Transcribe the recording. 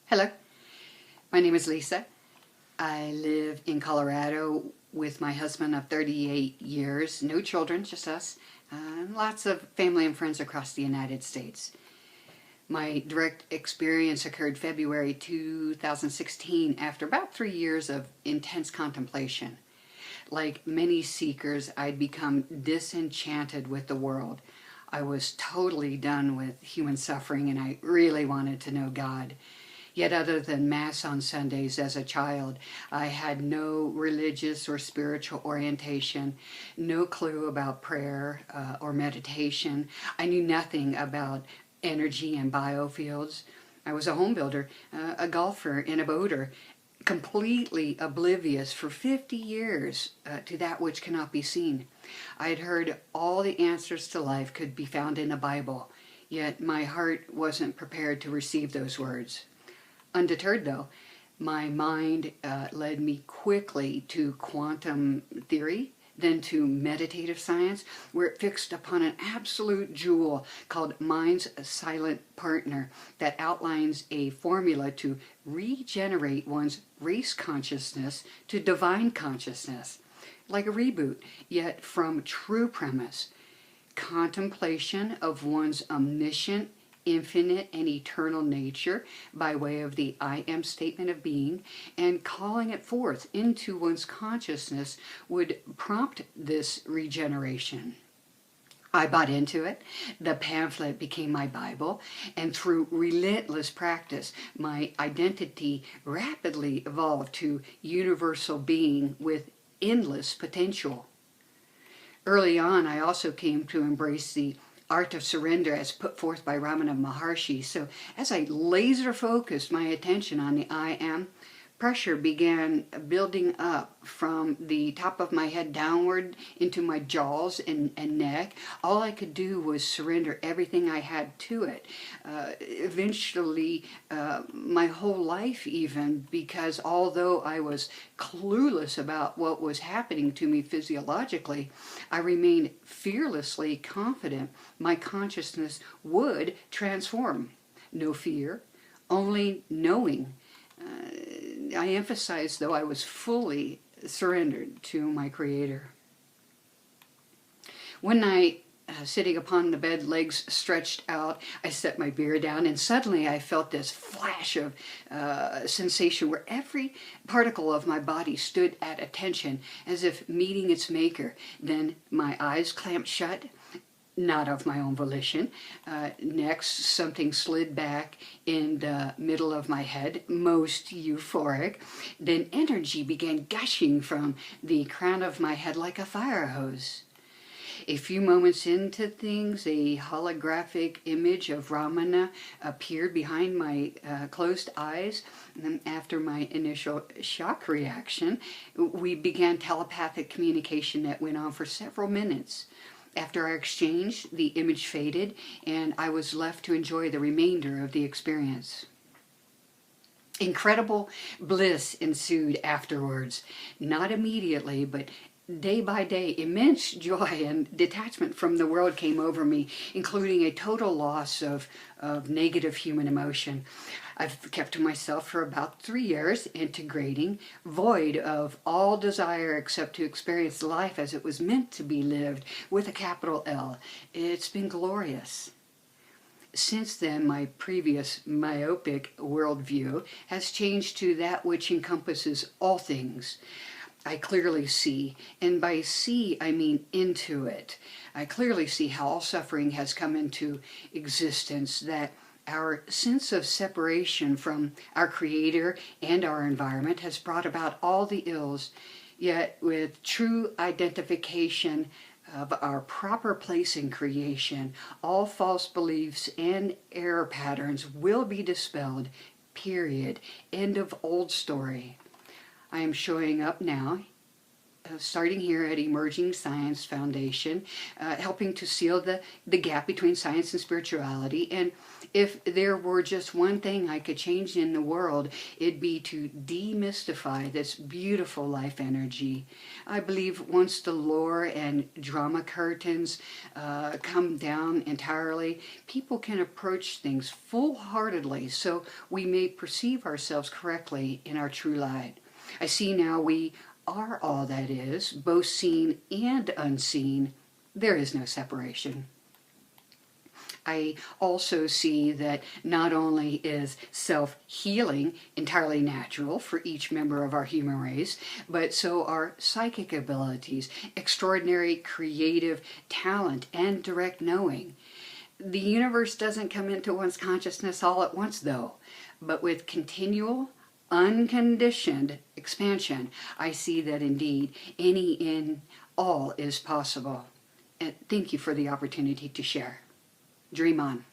Hello, my name is Lisa. I live in Colorado with my husband of 38 years, no children, just us, and lots of family and friends across the United States. My direct experience occurred February 2016 after about 3 years of intense contemplation. Like many seekers, I'd become disenchanted with the world. I was totally done with human suffering and I really wanted to know God. Yet other than Mass on Sundays as a child, I had no religious or spiritual orientation, no clue about prayer or meditation. I knew nothing about energy and biofields. I was a home builder, a golfer, and a boater, completely oblivious for 50 years to that which cannot be seen. I had heard all the answers to life could be found in the Bible, yet my heart wasn't prepared to receive those words. Undeterred, though, my mind led me quickly to quantum theory, then to meditative science, where it fixed upon an absolute jewel called Mind's Silent Partner that outlines a formula to regenerate one's race consciousness to divine consciousness, like a reboot, yet from true premise. Contemplation of one's omniscient, infinite and eternal nature by way of the I am statement of being, and calling it forth into one's consciousness would prompt this regeneration. I bought into it. The pamphlet became my Bible, and through relentless practice, my identity rapidly evolved to universal being with endless potential. Early on, I also came to embrace the art of surrender as put forth by Ramana Maharshi. So as I laser focused my attention on the I am, pressure began building up from the top of my head downward into my jaws and neck. All I could do was surrender everything I had to it. Eventually, my whole life even, because although I was clueless about what was happening to me physiologically, I remained fearlessly confident my consciousness would transform. No fear, only knowing. I emphasize, though, I was fully surrendered to my Creator. One night, sitting upon the bed, legs stretched out, I set my beer down, and suddenly I felt this flash of sensation where every particle of my body stood at attention, as if meeting its maker. Then my eyes clamped shut, not of my own volition. Next, something slid back in the middle of my head, most euphoric. Then energy began gushing from the crown of my head like a fire hose. A few moments into things, a holographic image of Ramana appeared behind my closed eyes. And after my initial shock reaction, we began telepathic communication that went on for several minutes. After our exchange, the image faded, and I was left to enjoy the remainder of the experience. Incredible bliss ensued afterwards. Not immediately, but day by day, immense joy and detachment from the world came over me, including a total loss of negative human emotion. I've kept to myself for about 3 years, integrating, void of all desire except to experience life as it was meant to be lived, with a capital L. It's been glorious. Since then, my previous myopic worldview has changed to that which encompasses all things. I clearly see, and by see I mean into it. I clearly see how all suffering has come into existence, that our sense of separation from our Creator and our environment has brought about all the ills, yet with true identification of our proper place in creation, all false beliefs and error patterns will be dispelled, period. End of old story. I am showing up now, starting here at Emerging Science Foundation, helping to seal the gap between science and spirituality. And if there were just one thing I could change in the world, it'd be to demystify this beautiful life energy. I believe once the lore and drama curtains come down entirely, people can approach things full-heartedly so we may perceive ourselves correctly in our true light. I see now we are all that is, both seen and unseen. There is no separation. I also see that not only is self-healing entirely natural for each member of our human race, but so are psychic abilities, extraordinary creative talent, and direct knowing. The universe doesn't come into one's consciousness all at once, though, but with continual, unconditioned expansion, I see that indeed any in all is possible. And thank you for the opportunity to share. Dream on.